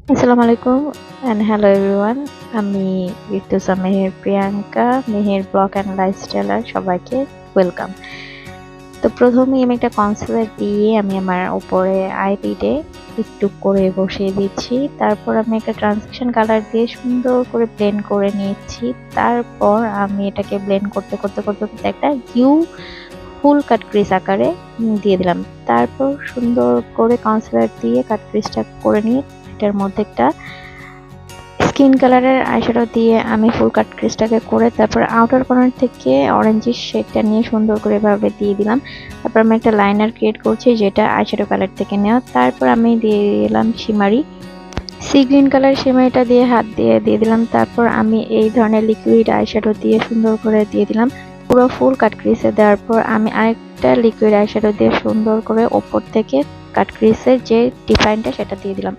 আসসালামু আলাইকুম and hello everyone. আমি ঋতুজা মেহের প্রিয়াঙ্কা মেহের ব্লগ অ্যান্ড লাইফস্টাইলার সবাইকে ওয়েলকাম। তো প্রথমেই আমি একটা কনসিলার দিয়ে আমি আমার উপরে আইলিডে একটু করে বসিয়ে দিচ্ছি। তারপর আমি একটা ট্রানজিশন কালার দিয়ে সুন্দর করে ব্লেন্ড করে নিয়েছি। তারপর আমি এটাকে ব্লেন্ড করতে করতে করতে করতে একটা ইউ ফুল কাট ক্রিজ আকারে দিয়ে দিলাম। তারপর সুন্দর করে কনসিলার দিয়ে কাট ক্রিজটা করে নিয়ে এটার মধ্যে একটা স্কিন কালারের আইশ্যাডো দিয়ে আমি ফুল কাট ক্রিজটাকে করে তারপর আউটার কর্নার থেকে অরেঞ্জিশ শেডটা নিয়ে সুন্দর করে এভাবে দিয়ে দিলাম। তারপর আমি একটা লাইনার ক্রিয়েট করছি যেটা আইশ্যাডো কালার থেকে নেওয়া। তারপর আমি দিয়ে দিলাম শিমারি সি গ্রিন কালার শিমারিটা দিয়ে হাত দিয়ে দিলাম। তারপর আমি এই ধরনের লিকুইড আইশ্যাডো দিয়ে সুন্দর করে দিয়ে দিলাম পুরো ফুল কাট ক্রিজে। দেওয়ার পর আমি আরেকটা লিকুইড আইশ্যাডো দিয়ে সুন্দর করে ওপর থেকে কাট ক্রিজের যে ডিফাইনটা সেটা দিয়ে দিলাম।